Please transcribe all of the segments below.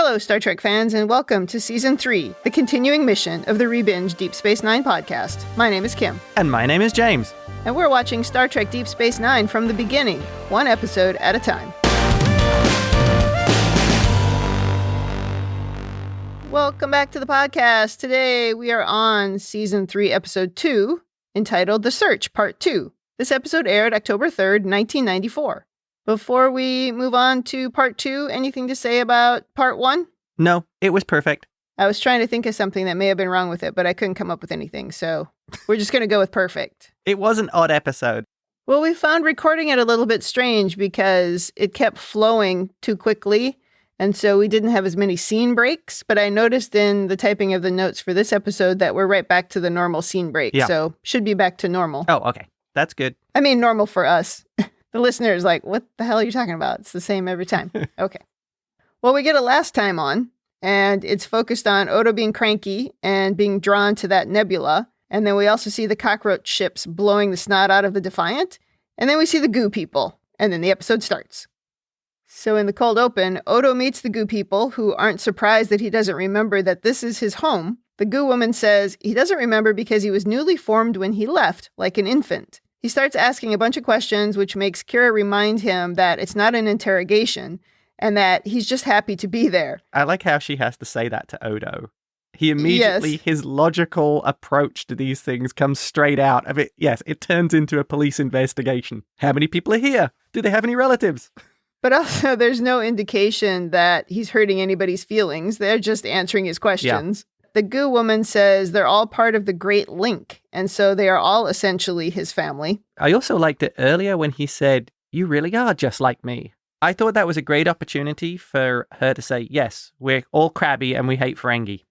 Hello, Star Trek fans, and welcome to Season 3, the continuing mission of the Rebinge Deep Space Nine podcast. My name is Kim. And my name is James. And we're watching Star Trek Deep Space Nine from the beginning, one episode at a time. Welcome back to the podcast. Today we are on Season 3, Episode 2, entitled The Search, Part 2. This episode aired October 3rd, 1994. Before we move on to Part 2, anything to say about Part 1? No, it was perfect. I was trying to think of something that may have been wrong with it, but I couldn't come up with anything, so we're just going to go with perfect. It was an odd episode. Well, we found recording it a little bit strange because it kept flowing too quickly, and so we didn't have as many scene breaks, but I noticed in the typing of the notes for this episode that we're right back to the normal scene break, so should be back to normal. Oh, okay. That's good. I mean, normal for us. The listener is like, what the hell are you talking about? It's the same every time. Okay. Well, we get a last time on, and it's focused on Odo being cranky and being drawn to that nebula. And then we also see the cockroach ships blowing the snot out of the Defiant. And then we see the Goo people. And then the episode starts. So in the cold open, Odo meets the Goo people, who aren't surprised that he doesn't remember that this is his home. The Goo woman says he doesn't remember because he was newly formed when he left, like an infant. He starts asking a bunch of questions, which makes Kira remind him that it's not an interrogation and that he's just happy to be there. I like how she has to say that to Odo. He immediately, his logical approach to these things comes straight out of it. Yes, it turns into a police investigation. How many people are here? Do they have any relatives? But also, there's no indication that he's hurting anybody's feelings. They're just answering his questions. Yeah. The Goo woman says they're all part of the Great Link, and so they are all essentially his family. I also liked it earlier when he said, "You really are just like me." I thought that was a great opportunity for her to say, yes, we're all crabby and we hate Ferengi.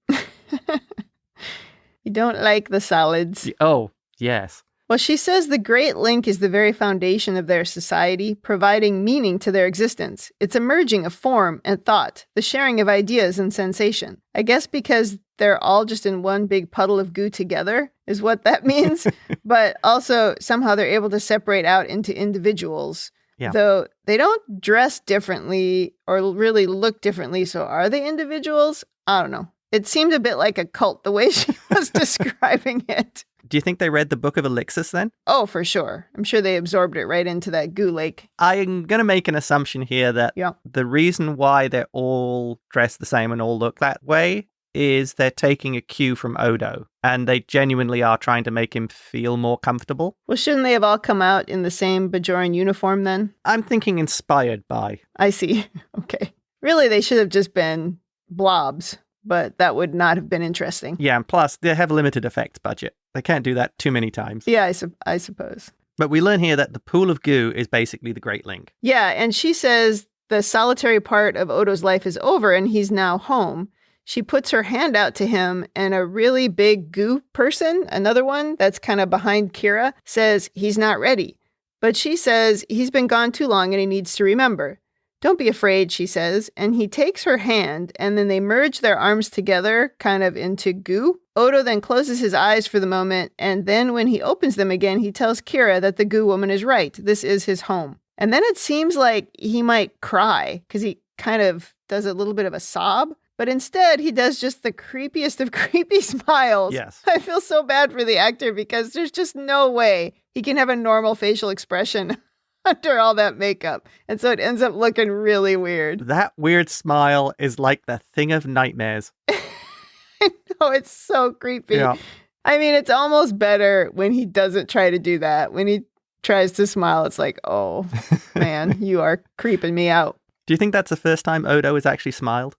You don't like the solids. Oh, yes. Well, she says the Great Link is the very foundation of their society, providing meaning to their existence. It's a merging of form and thought, the sharing of ideas and sensation. I guess because they're all just in one big puddle of goo together is what that means. But also somehow they're able to separate out into individuals. Yeah. Though they don't dress differently or really look differently. So are they individuals? I don't know. It seemed a bit like a cult the way she was describing it. Do you think they read the Book of Elixis then? Oh, for sure. I'm sure they absorbed it right into that goo lake. I'm going to make an assumption here that the reason why they're all dressed the same and all look that way is they're taking a cue from Odo, and they genuinely are trying to make him feel more comfortable. Well, shouldn't they have all come out in the same Bajoran uniform then? I'm thinking inspired by. I see. Okay. Really, they should have just been blobs, but that would not have been interesting. Yeah, and plus, they have a limited effects budget. They can't do that too many times. Yeah, I suppose. But we learn here that the pool of goo is basically the Great Link. Yeah, and she says the solitary part of Odo's life is over and he's now home. She puts her hand out to him, and a really big goo person, another one that's kind of behind Kira, says he's not ready. But she says he's been gone too long and he needs to remember. Don't be afraid, she says, and he takes her hand, and then they merge their arms together, kind of into goo. Odo then closes his eyes for the moment, and then when he opens them again, he tells Kira that the Goo woman is right. This is his home. And then it seems like he might cry, because he kind of does a little bit of a sob. But instead, he does just the creepiest of creepy smiles. Yes. I feel so bad for the actor because there's just no way he can have a normal facial expression under all that makeup. And so it ends up looking really weird. That weird smile is like the thing of nightmares. I know, it's so creepy. Yeah. I mean, it's almost better when he doesn't try to do that. When he tries to smile, it's like, oh, man, you are creeping me out. Do you think that's the first time Odo has actually smiled?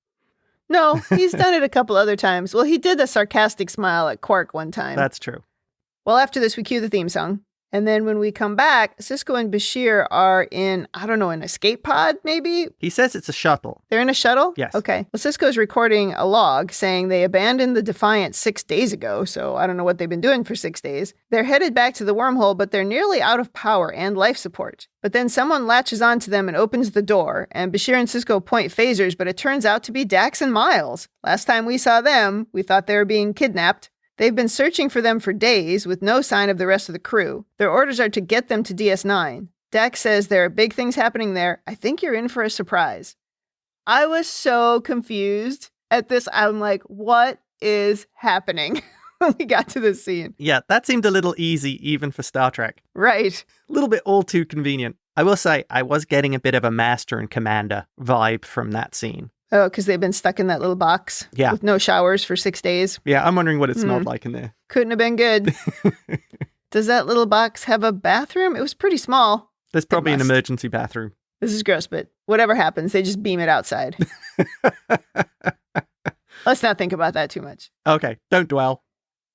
No, he's done it a couple other times. Well, he did a sarcastic smile at Quark one time. That's true. Well, after this, we cue the theme song. And then when we come back, Sisko and Bashir are in, I don't know, an escape pod, maybe? He says it's a shuttle. They're in a shuttle? Yes. Okay. Well, Sisko's recording a log saying they abandoned the Defiant 6 days ago, so I don't know what they've been doing for 6 days. They're headed back to the wormhole, but they're nearly out of power and life support. But then someone latches onto them and opens the door, and Bashir and Sisko point phasers, but it turns out to be Dax and Miles. Last time we saw them, we thought they were being kidnapped. They've been searching for them for days with no sign of the rest of the crew. Their orders are to get them to DS9. Dax says there are big things happening there. I think you're in for a surprise. I was so confused at this. I'm like, what is happening? When we got to this scene. Yeah, that seemed a little easy even for Star Trek. Right. A little bit all too convenient. I will say, I was getting a bit of a Master and Commander vibe from that scene. Oh, because they've been stuck in that little box with no showers for 6 days. Yeah, I'm wondering what it smelled like in there. Couldn't have been good. Does that little box have a bathroom? It was pretty small. There's probably an emergency bathroom. This is gross, but whatever happens, they just beam it outside. Let's not think about that too much. Okay, don't dwell.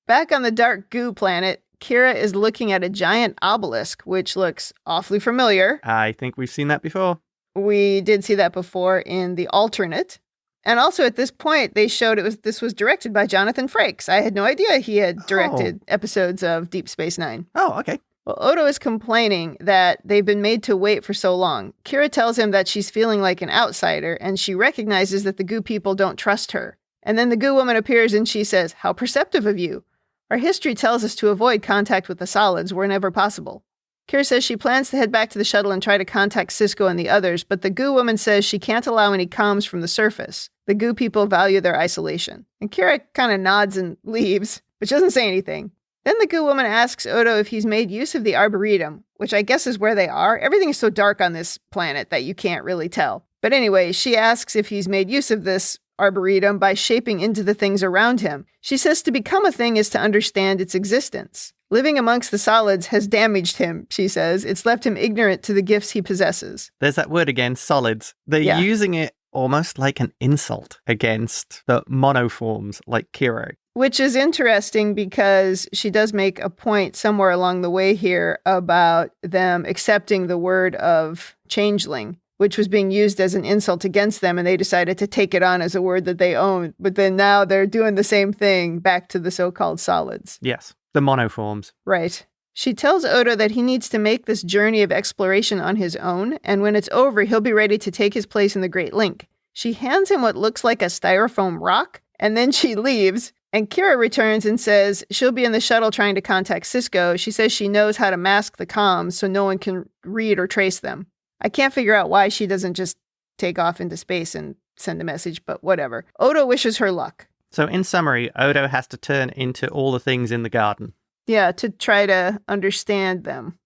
Back on the dark Goo Planet, Kira is looking at a giant obelisk, which looks awfully familiar. I think we've seen that before. We did see that before in the alternate. And also at this point, they showed this was directed by Jonathan Frakes. I had no idea he had directed episodes of Deep Space Nine. Oh, okay. Well, Odo is complaining that they've been made to wait for so long. Kira tells him that she's feeling like an outsider, and she recognizes that the Goo people don't trust her. And then the Goo woman appears and she says, "How perceptive of you. Our history tells us to avoid contact with the solids whenever possible." Kira says she plans to head back to the shuttle and try to contact Sisko and the others, but the Goo woman says she can't allow any comms from the surface. The Goo people value their isolation. And Kira kind of nods and leaves, but she doesn't say anything. Then the Goo woman asks Odo if he's made use of the Arboretum, which I guess is where they are. Everything is so dark on this planet that you can't really tell. But anyway, she asks if he's made use of this Arboretum by shaping into the things around him. She says to become a thing is to understand its existence. Living amongst the solids has damaged him, she says. It's left him ignorant to the gifts he possesses. There's that word again, solids. They're using it almost like an insult against the monoforms like Kira. Which is interesting because she does make a point somewhere along the way here about them accepting the word of changeling, which was being used as an insult against them, and they decided to take it on as a word that they own. But then now they're doing the same thing back to the so-called solids. Yes, the monoforms. Right. She tells Odo that he needs to make this journey of exploration on his own, and when it's over, he'll be ready to take his place in the Great Link. She hands him what looks like a styrofoam rock, and then she leaves, and Kira returns and says she'll be in the shuttle trying to contact Sisko. She says she knows how to mask the comms so no one can read or trace them. I can't figure out why she doesn't just take off into space and send a message, but whatever. Odo wishes her luck. So in summary, Odo has to turn into all the things in the garden. Yeah, to try to understand them.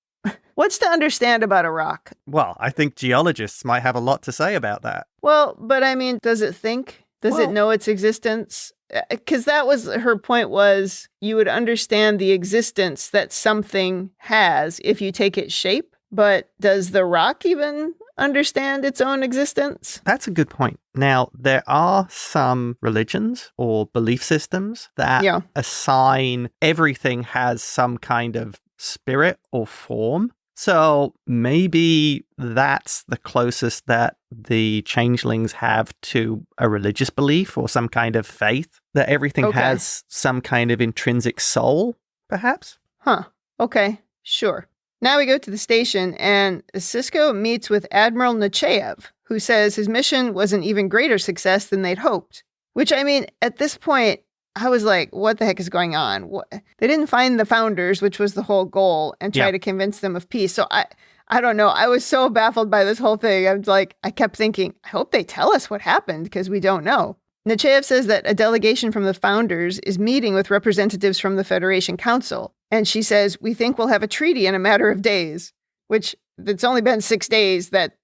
What's to understand about a rock? Well, I think geologists might have a lot to say about that. Well, but I mean, does it think? Does it know its existence? Because that was her point, was you would understand the existence that something has if you take its shape. But does the rock even understand its own existence? That's a good point. Now, there are some religions or belief systems that assign everything has some kind of spirit or form. So maybe that's the closest that the changelings have to a religious belief or some kind of faith, that everything has some kind of intrinsic soul, perhaps? Huh. Okay, sure. Now we go to the station, and Sisko meets with Admiral Nechayev, who says his mission was an even greater success than they'd hoped. Which, I mean, at this point, I was like, what the heck is going on? They didn't find the founders, which was the whole goal, and try to convince them of peace. So I don't know. I was so baffled by this whole thing. I kept thinking, I hope they tell us what happened, because we don't know. Nechayev says that a delegation from the founders is meeting with representatives from the Federation Council. And she says, we think we'll have a treaty in a matter of days, which it's only been 6 days that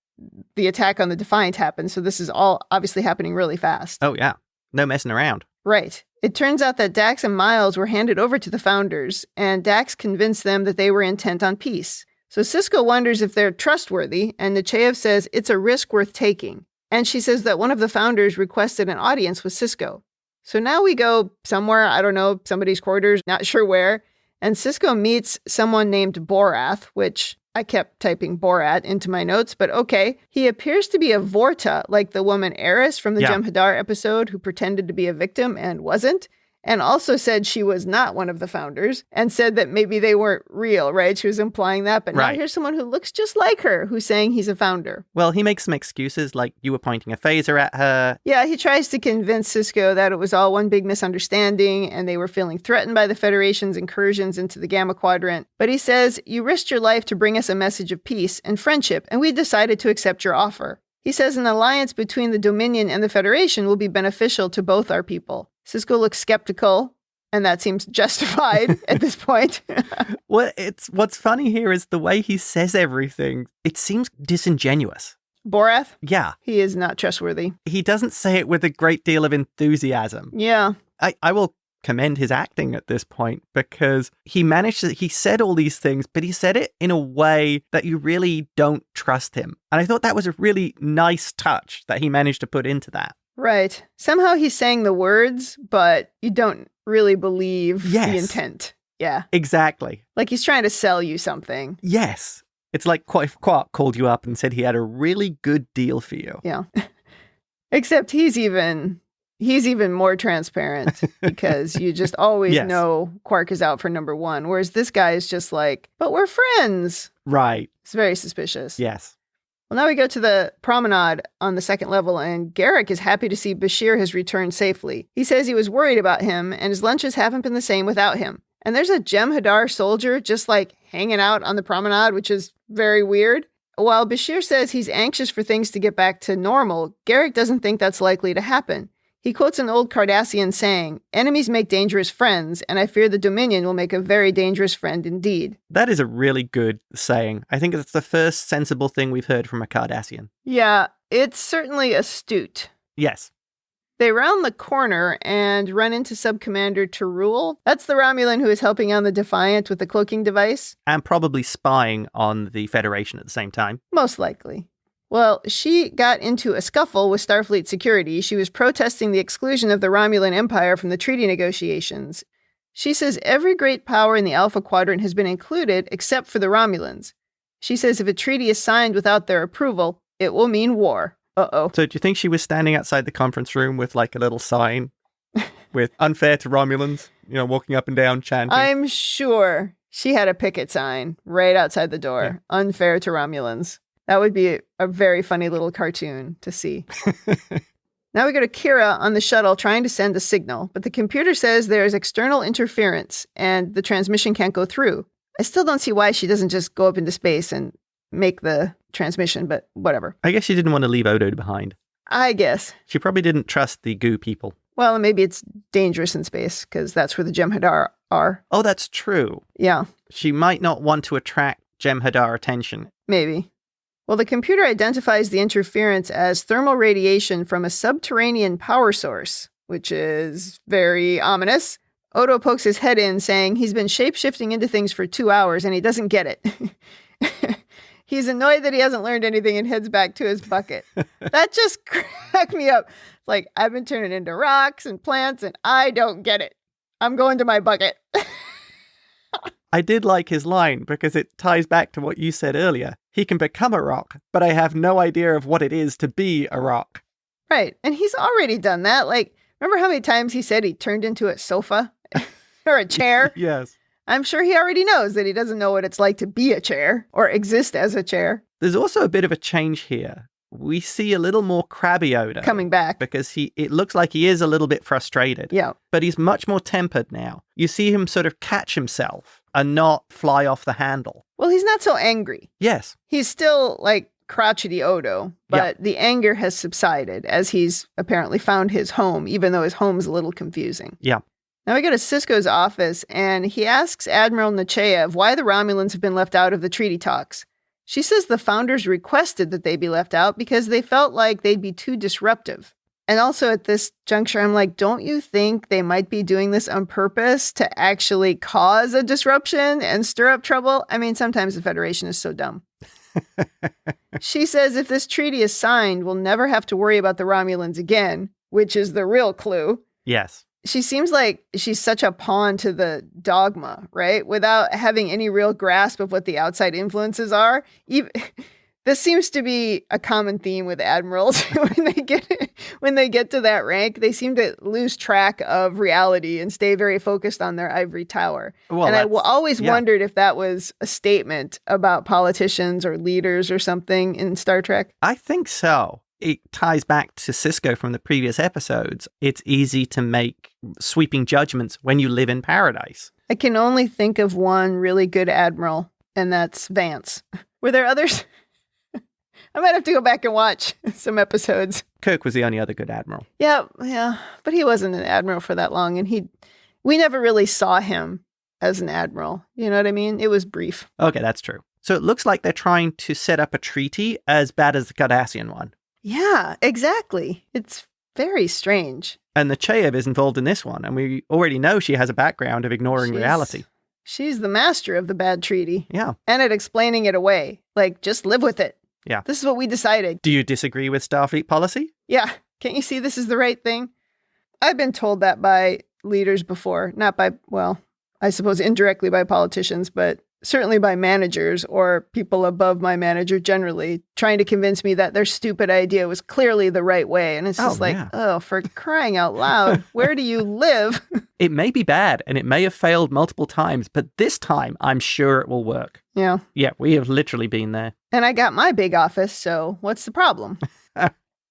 the attack on the Defiant happened. So this is all obviously happening really fast. Oh, yeah. No messing around. Right. It turns out that Dax and Miles were handed over to the founders, and Dax convinced them that they were intent on peace. So Sisko wonders if they're trustworthy, and Nechayev says it's a risk worth taking. And she says that one of the founders requested an audience with Sisko. So now we go somewhere, I don't know, somebody's quarters, not sure where. And Sisko meets someone named Borath, which I kept typing Borat into my notes, but okay. He appears to be a Vorta, like the woman Eris from the Jem'Hadar episode who pretended to be a victim and wasn't. And also said she was not one of the founders and said that maybe they weren't real, right? She was implying that. But now here's someone who looks just like her who's saying he's a founder. Well, he makes some excuses, like you were pointing a phaser at her. Yeah, he tries to convince Sisko that it was all one big misunderstanding and they were feeling threatened by the Federation's incursions into the Gamma Quadrant. But he says, you risked your life to bring us a message of peace and friendship, and we decided to accept your offer. He says an alliance between the Dominion and the Federation will be beneficial to both our people. Sisko looks skeptical, and that seems justified at this point. Well, what's funny here is the way he says everything. It seems disingenuous. Borath? Yeah. He is not trustworthy. He doesn't say it with a great deal of enthusiasm. Yeah. I will commend his acting at this point because he said all these things, but he said it in a way that you really don't trust him. And I thought that was a really nice touch that he managed to put into that. Right. Somehow he's saying the words, but you don't really believe the intent. Yeah. Exactly. Like he's trying to sell you something. Yes. It's like Quark called you up and said he had a really good deal for you. Yeah. Except he's even more transparent because you just always know Quark is out for number one. Whereas this guy is just like, but we're friends. Right. It's very suspicious. Yes. Well, now we go to the promenade on the second level, and Garak is happy to see Bashir has returned safely. He says he was worried about him, and his lunches haven't been the same without him. And there's a Jem'Hadar soldier just like hanging out on the promenade, which is very weird. While Bashir says he's anxious for things to get back to normal, Garak doesn't think that's likely to happen. He quotes an old Cardassian saying, "Enemies make dangerous friends, and I fear the Dominion will make a very dangerous friend indeed." That is a really good saying. I think it's the first sensible thing we've heard from a Cardassian. Yeah, it's certainly astute. Yes. They round the corner and run into Sub-Commander Tarul. That's the Romulan who is helping on the Defiant with the cloaking device. And probably spying on the Federation at the same time. Most likely. Well, she got into a scuffle with Starfleet security. She was protesting the exclusion of the Romulan Empire from the treaty negotiations. She says every great power in the Alpha Quadrant has been included except for the Romulans. She says if a treaty is signed without their approval, it will mean war. Uh-oh. So do you think she was standing outside the conference room with like a little sign with unfair to Romulans, walking up and down chanting? I'm sure she had a picket sign right outside the door. Yeah. Unfair to Romulans. That would be a very funny little cartoon to see. Now we go to Kira on the shuttle trying to send a signal, but the computer says there is external interference and the transmission can't go through. I still don't see why she doesn't just go up into space and make the transmission, but whatever. I guess she didn't want to leave Odo behind. I guess. She probably didn't trust the Goo people. Well, maybe it's dangerous in space because that's where the Jem'Hadar are. Oh, that's true. Yeah. She might not want to attract Jem'Hadar attention. Maybe. Well, the computer identifies the interference as thermal radiation from a subterranean power source, which is very ominous. Odo pokes his head in, saying he's been shape-shifting into things for 2 hours and he doesn't get it. He's annoyed that he hasn't learned anything and heads back to his bucket. That just cracked me up. Like, I've been turning into rocks and plants and I don't get it. I'm going to my bucket. I did like his line because it ties back to what you said earlier. He can become a rock, but I have no idea of what it is to be a rock. Right. And he's already done that. Like, remember how many times he said he turned into a sofa or a chair? Yes. I'm sure he already knows that he doesn't know what it's like to be a chair or exist as a chair. There's also a bit of a change here. We see a little more crabby Odo. Coming back. Because it looks like he is a little bit frustrated. Yeah. But he's much more tempered now. You see him sort of catch himself and not fly off the handle. Well, he's not so angry. Yes. He's still like crotchety Odo, but the anger has subsided as he's apparently found his home, even though his home's a little confusing. Yeah. Now we go to Sisko's office, and he asks Admiral Nechayev why the Romulans have been left out of the treaty talks. She says the founders requested that they be left out because they felt like they'd be too disruptive. And also at this juncture, I'm like, don't you think they might be doing this on purpose to actually cause a disruption and stir up trouble? I mean, sometimes the Federation is so dumb. She says if this treaty is signed, we'll never have to worry about the Romulans again, which is the real clue. Yes. She seems like she's such a pawn to the dogma, right? Without having any real grasp of what the outside influences are. This seems to be a common theme with admirals. when they get to that rank, they seem to lose track of reality and stay very focused on their ivory tower. Well, and I always wondered if that was a statement about politicians or leaders or something in Star Trek. I think so. It ties back to Sisko from the previous episodes. It's easy to make sweeping judgments when you live in paradise. I can only think of one really good admiral, and that's Vance. Were there others? I might have to go back and watch some episodes. Kirk was the only other good admiral. Yeah. But he wasn't an admiral for that long, and we never really saw him as an admiral. You know what I mean? It was brief. Okay, that's true. So it looks like they're trying to set up a treaty as bad as the Cardassian one. Yeah, exactly. It's very strange. And the Cheyev is involved in this one, and we already know she has a background of ignoring reality. She's the master of the bad treaty. Yeah. And at explaining it away. Like, just live with it. Yeah. This is what we decided. Do you disagree with Starfleet policy? Yeah. Can't you see this is the right thing? I've been told that by leaders before. Not by, well, I suppose indirectly by politicians, but certainly by managers or people above my manager generally, trying to convince me that their stupid idea was clearly the right way. And it's just for crying out loud, where do you live? It may be bad and it may have failed multiple times, but this time I'm sure it will work. Yeah. Yeah, we have literally been there. And I got my big office, so what's the problem?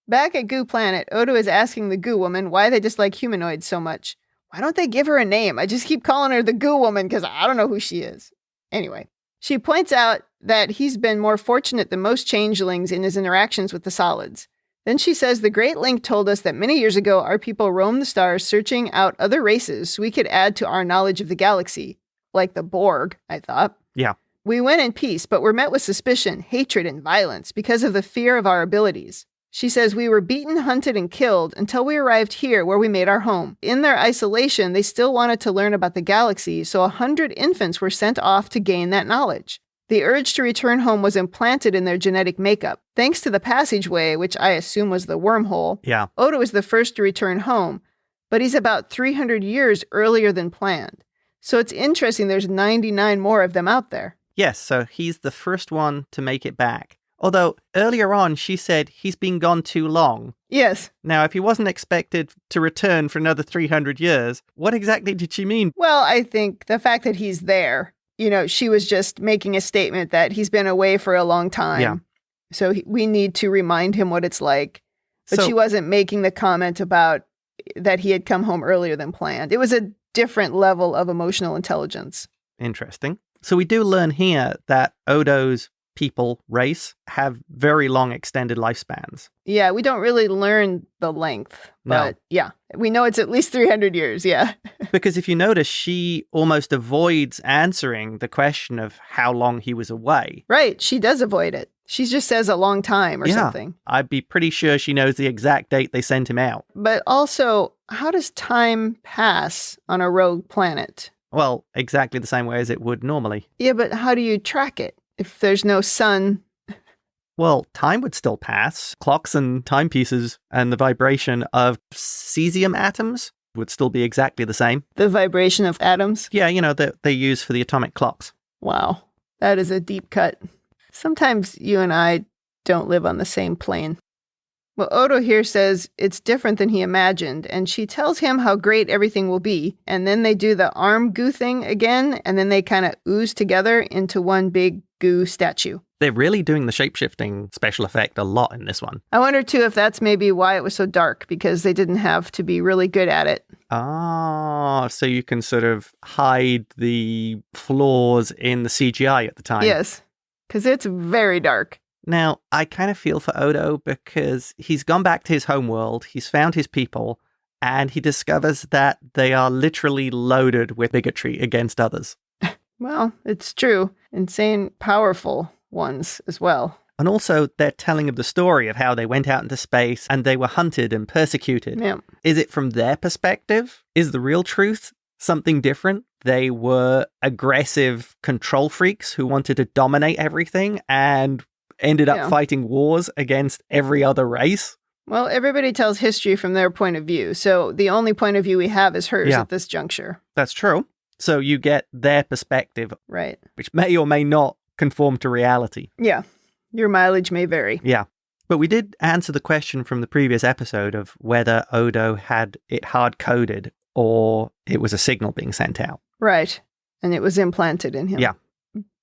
Back at Goo Planet, Odo is asking the Goo Woman why they dislike humanoids so much. Why don't they give her a name? I just keep calling her the Goo Woman because I don't know who she is. Anyway, she points out that he's been more fortunate than most changelings in his interactions with the solids. Then she says the Great Link told us that many years ago our people roamed the stars searching out other races so we could add to our knowledge of the galaxy. Like the Borg, I thought. Yeah. We went in peace, but were met with suspicion, hatred, and violence because of the fear of our abilities. She says we were beaten, hunted, and killed until we arrived here where we made our home. In their isolation, they still wanted to learn about the galaxy, so 100 infants were sent off to gain that knowledge. The urge to return home was implanted in their genetic makeup. Thanks to the passageway, which I assume was the wormhole, Odo is the first to return home, but he's about 300 years earlier than planned. So it's interesting there's 99 more of them out there. Yes, so he's the first one to make it back. Although, earlier on, she said he's been gone too long. Yes. Now, if he wasn't expected to return for another 300 years, what exactly did she mean? Well, I think the fact that he's there, she was just making a statement that he's been away for a long time. Yeah. So we need to remind him what it's like. But she wasn't making the comment about that he had come home earlier than planned. It was a different level of emotional intelligence. Interesting. So we do learn here that Odo's race have very long extended lifespans. Yeah, we don't really learn the length, but yeah, we know it's at least 300 years, yeah. Because if you notice, she almost avoids answering the question of how long he was away. Right, she does avoid it. She just says a long time or something. I'd be pretty sure she knows the exact date they sent him out. But also, how does time pass on a rogue planet? Well, exactly the same way as it would normally. Yeah, but how do you track it? If there's no sun. Well, time would still pass. Clocks and timepieces and the vibration of cesium atoms would still be exactly the same. The vibration of atoms? Yeah, that they use for the atomic clocks. Wow, that is a deep cut. Sometimes you and I don't live on the same plane. Well, Odo here says it's different than he imagined, and she tells him how great everything will be, and then they do the arm goo thing again, and then they kind of ooze together into one big goo statue. They're really doing the shape-shifting special effect a lot in this one. I wonder, too, if that's maybe why it was so dark, because they didn't have to be really good at it. Ah, so you can sort of hide the flaws in the CGI at the time. Yes, because it's very dark. Now, I kind of feel for Odo because he's gone back to his homeworld, he's found his people, and he discovers that they are literally loaded with bigotry against others. Well, it's true. Insane, powerful ones as well. And also, they're telling of the story of how they went out into space and they were hunted and persecuted. Yeah. Is it from their perspective? Is the real truth something different? They were aggressive control freaks who wanted to dominate everything and ended up fighting wars against every other race. Well, everybody tells history from their point of view, so the only point of view we have is hers at this juncture. That's true. So you get their perspective, right? Which may or may not conform to reality. Yeah, your mileage may vary. Yeah, but we did answer the question from the previous episode of whether Odo had it hard-coded or it was a signal being sent out. Right, and it was implanted in him. Yeah.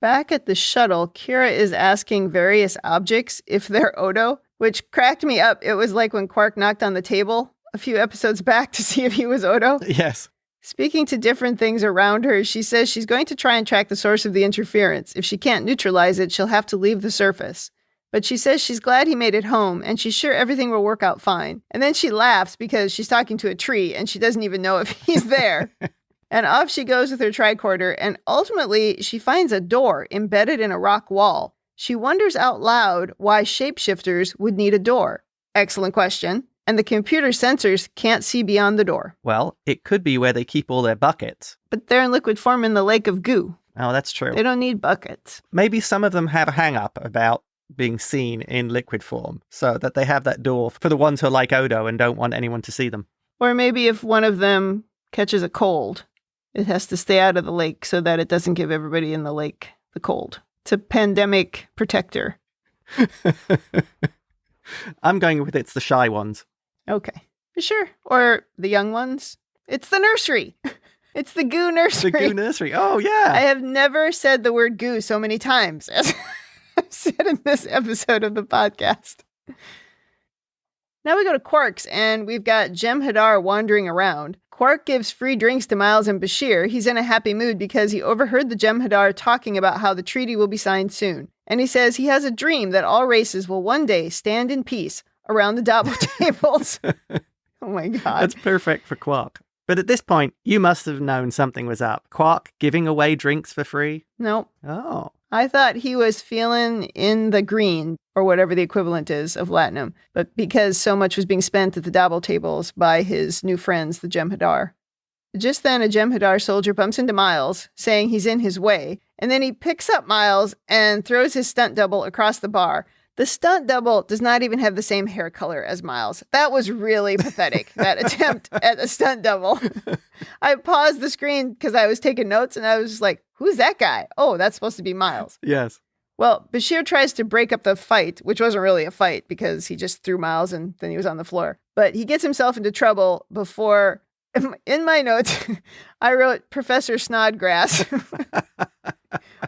Back at the shuttle, Kira is asking various objects if they're Odo, which cracked me up. It was like when Quark knocked on the table a few episodes back to see if he was Odo. Yes. Speaking to different things around her, she says she's going to try and track the source of the interference. If she can't neutralize it, she'll have to leave the surface. But she says she's glad he made it home, and she's sure everything will work out fine. And then she laughs because she's talking to a tree, and she doesn't even know if he's there. And off she goes with her tricorder, and ultimately she finds a door embedded in a rock wall. She wonders out loud why shapeshifters would need a door. Excellent question. And the computer sensors can't see beyond the door. Well, it could be where they keep all their buckets. But they're in liquid form in the lake of goo. Oh, that's true. They don't need buckets. Maybe some of them have a hang-up about being seen in liquid form, so that they have that door for the ones who are like Odo and don't want anyone to see them. Or maybe if one of them catches a cold, it has to stay out of the lake so that it doesn't give everybody in the lake the cold. It's a pandemic protector. I'm going with it's the shy ones. Okay. Sure. Or the young ones. It's the nursery. It's the goo nursery. The goo nursery. Oh, yeah. I have never said the word goo so many times as I've said in this episode of the podcast. Now we go to Quark's, and we've got Jem'Hadar wandering around. Quark gives free drinks to Miles and Bashir. He's in a happy mood because he overheard the Jem'Hadar talking about how the treaty will be signed soon. And he says he has a dream that all races will one day stand in peace around the Dabo tables. Oh my God. That's perfect for Quark. But at this point, you must have known something was up. Quark giving away drinks for free? Nope. Oh. I thought he was feeling in the green, or whatever the equivalent is of Latinum, but because so much was being spent at the Dabo tables by his new friends, the Jem'Hadar. Just then, a Jem'Hadar soldier bumps into Miles, saying he's in his way, and then he picks up Miles and throws his stunt double across the bar. The stunt double does not even have the same hair color as Miles. That was really pathetic, that attempt at a stunt double. I paused the screen because I was taking notes, and I was just like, who's that guy? Oh, that's supposed to be Miles. Yes. Well, Bashir tries to break up the fight, which wasn't really a fight because he just threw Miles and then he was on the floor. But he gets himself into trouble before, in my notes, I wrote Professor Snodgrass.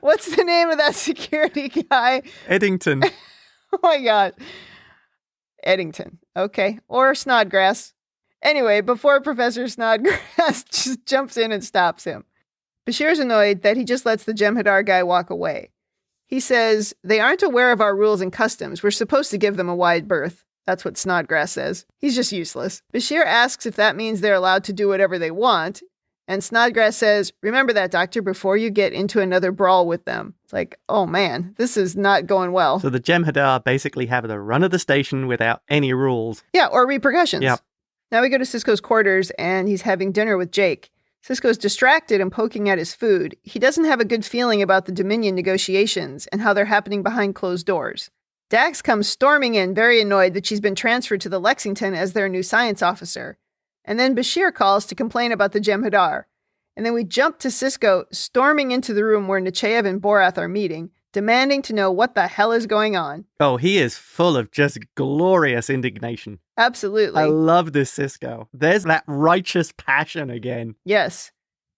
What's the name of that security guy? Eddington. Oh my God. Eddington. Okay. Or Snodgrass. Anyway, before Professor Snodgrass just jumps in and stops him. Bashir's annoyed that he just lets the Jem'Hadar guy walk away. He says, they aren't aware of our rules and customs. We're supposed to give them a wide berth. That's what Snodgrass says. He's just useless. Bashir asks if that means they're allowed to do whatever they want. And Snodgrass says, remember that, Doctor, before you get into another brawl with them. It's like, oh man, this is not going well. So the Jem'Hadar basically have the run of the station without any rules. Yeah, or repercussions. Yeah. Now we go to Sisko's quarters, and he's having dinner with Jake. Sisko's distracted and poking at his food. He doesn't have a good feeling about the Dominion negotiations and how they're happening behind closed doors. Dax comes storming in, very annoyed that she's been transferred to the Lexington as their new science officer. And then Bashir calls to complain about the Jem'Hadar. And then we jump to Sisko storming into the room where Nechayev and Borath are meeting, demanding to know what the hell is going on. Oh, he is full of just glorious indignation. Absolutely. I love this Sisko. There's that righteous passion again. Yes.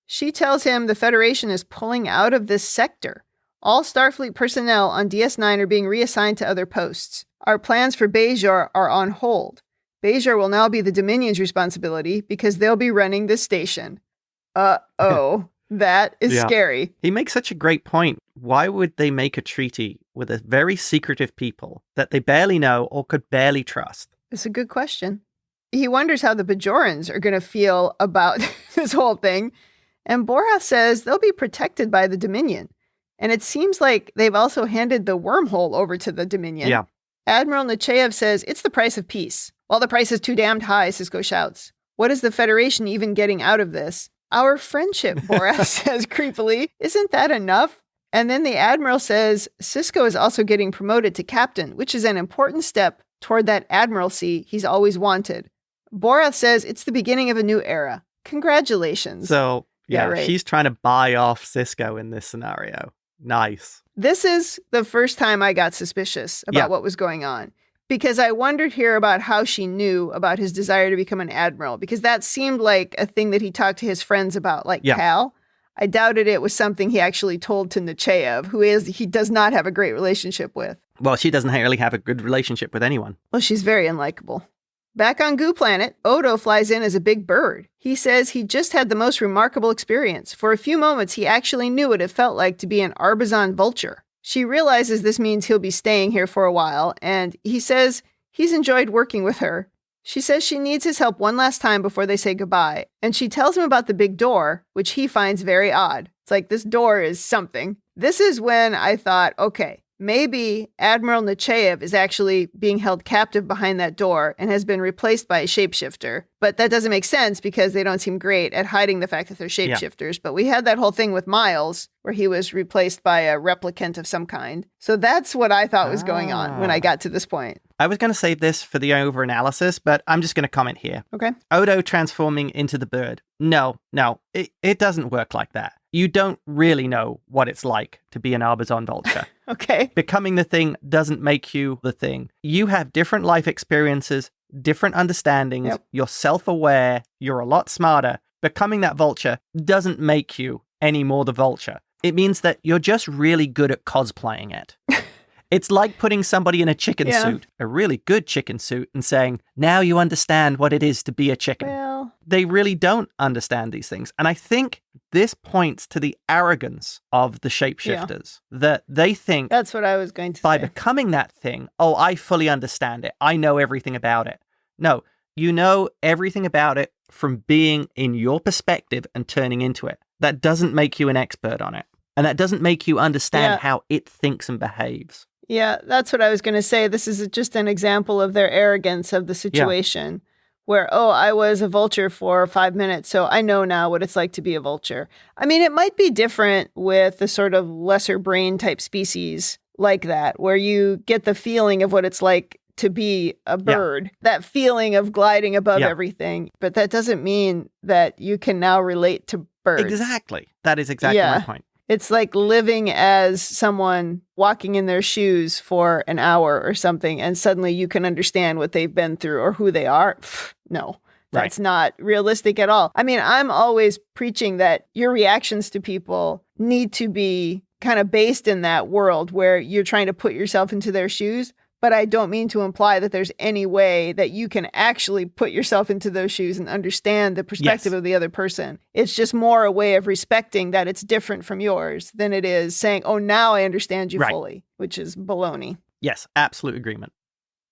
She tells him the Federation is pulling out of this sector. All Starfleet personnel on DS9 are being reassigned to other posts. Our plans for Bajor are on hold. Bajor will now be the Dominion's responsibility because they'll be running this station. Uh-oh. That is scary. He makes such a great point. Why would they make a treaty with a very secretive people that they barely know or could barely trust? It's a good question. He wonders how the Bajorans are going to feel about this whole thing. And Borath says they'll be protected by the Dominion. And it seems like they've also handed the wormhole over to the Dominion. Yeah. Admiral Nechayev says it's the price of peace. Well, the price is too damned high, Sisko shouts. What is the Federation even getting out of this? Our friendship, Borath says creepily. Isn't that enough? And then the Admiral says Sisko is also getting promoted to captain, which is an important step toward that admiralcy he's always wanted. Borath says it's the beginning of a new era. Congratulations. So, yeah, right. She's trying to buy off Sisko in this scenario. Nice. This is the first time I got suspicious about what was going on. Because I wondered here about how she knew about his desire to become an admiral. Because that seemed like a thing that he talked to his friends about, like Cal. I doubted it was something he actually told to Nechayev, he does not have a great relationship with. Well, she doesn't really have a good relationship with anyone. Well, she's very unlikable. Back on Goo Planet, Odo flies in as a big bird. He says he just had the most remarkable experience. For a few moments, he actually knew what it felt like to be an Arbizon vulture. She realizes this means he'll be staying here for a while, and he says he's enjoyed working with her. She says she needs his help one last time before they say goodbye, and she tells him about the big door, which he finds very odd. It's like, this door is something. This is when I thought, okay, maybe Admiral Nechayev is actually being held captive behind that door and has been replaced by a shapeshifter. But that doesn't make sense because they don't seem great at hiding the fact that they're shapeshifters. Yeah. But we had that whole thing with Miles where he was replaced by a replicant of some kind. So that's what I thought was going on when I got to this point. I was going to save this for the over-analysis, but I'm just going to comment here. Okay. Odo transforming into the bird. No, it doesn't work like that. You don't really know what it's like to be an Arbizon vulture. Okay. Becoming the thing doesn't make you the thing. You have different life experiences, different understandings. Yep. You're self-aware. You're a lot smarter. Becoming that vulture doesn't make you any more the vulture. It means that you're just really good at cosplaying it. It's like putting somebody in a chicken suit, a really good chicken suit, and saying, now you understand what it is to be a chicken. Well, they really don't understand these things. And I think this points to the arrogance of the shapeshifters, that they think that's what I was going to by say. Becoming that thing, oh, I fully understand it. I know everything about it. No, you know everything about it from being in your perspective and turning into it. That doesn't make you an expert on it. And that doesn't make you understand how it thinks and behaves. Yeah, that's what I was going to say. This is just an example of their arrogance of the situation where, oh, I was a vulture for 5 minutes, so I know now what it's like to be a vulture. I mean, it might be different with the sort of lesser brain type species like that, where you get the feeling of what it's like to be a bird, that feeling of gliding above everything. But that doesn't mean that you can now relate to birds. Exactly. That is exactly my point. It's like living as someone walking in their shoes for an hour or something, and suddenly you can understand what they've been through or who they are. No, that's not realistic at all. I mean, I'm always preaching that your reactions to people need to be kind of based in that world where you're trying to put yourself into their shoes. But I don't mean to imply that there's any way that you can actually put yourself into those shoes and understand the perspective of the other person. It's just more a way of respecting that it's different from yours than it is saying, oh, now I understand you fully, which is baloney. Yes, absolute agreement.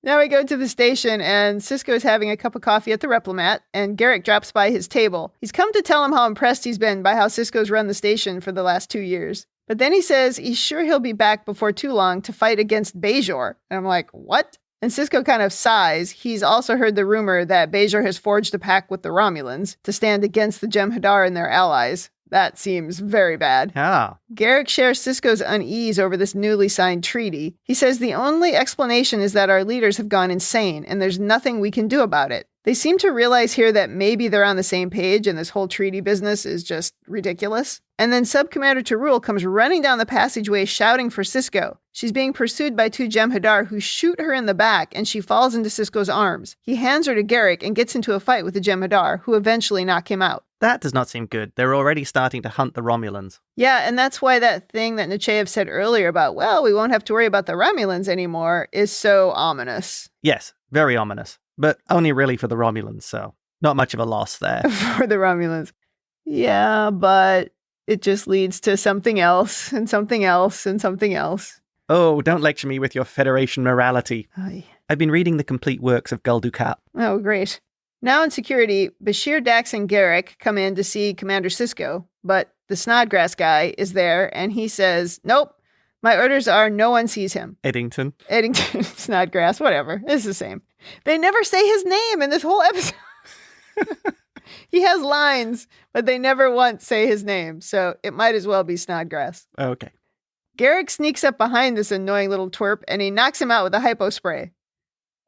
Now we go to the station, and Sisko's having a cup of coffee at the Replomat, and Garrick drops by his table. He's come to tell him how impressed he's been by how Sisko's run the station for the last 2 years. But then he says he's sure he'll be back before too long to fight against Bajor. And I'm like, what? And Sisko kind of sighs. He's also heard the rumor that Bajor has forged a pact with the Romulans to stand against the Jem'Hadar and their allies. That seems very bad. Yeah. Garrick shares Sisko's unease over this newly signed treaty. He says the only explanation is that our leaders have gone insane, and there's nothing we can do about it. They seem to realize here that maybe they're on the same page and this whole treaty business is just ridiculous. And then Sub-Commander Tarul comes running down the passageway shouting for Sisko. She's being pursued by 2 Jem'Hadar who shoot her in the back, and she falls into Sisko's arms. He hands her to Garrick and gets into a fight with the Jem'Hadar, who eventually knock him out. That does not seem good. They're already starting to hunt the Romulans. Yeah, and that's why that thing that Nechayev said earlier about, well, we won't have to worry about the Romulans anymore, is so ominous. Yes, very ominous. But only really for the Romulans, so not much of a loss there. For the Romulans. Yeah, but it just leads to something else, and something else, and something else. Oh, don't lecture me with your Federation morality. Aye. I've been reading the complete works of Gul Dukat. Oh, great. Now in security, Bashir, Dax, and Garrick come in to see Commander Sisko, but the Snodgrass guy is there, and he says, nope, my orders are no one sees him. Eddington, Snodgrass, whatever. It's the same. They never say his name in this whole episode. He has lines, but they never once say his name, so it might as well be Snodgrass. Okay. Garrick sneaks up behind this annoying little twerp, and he knocks him out with a hypo spray.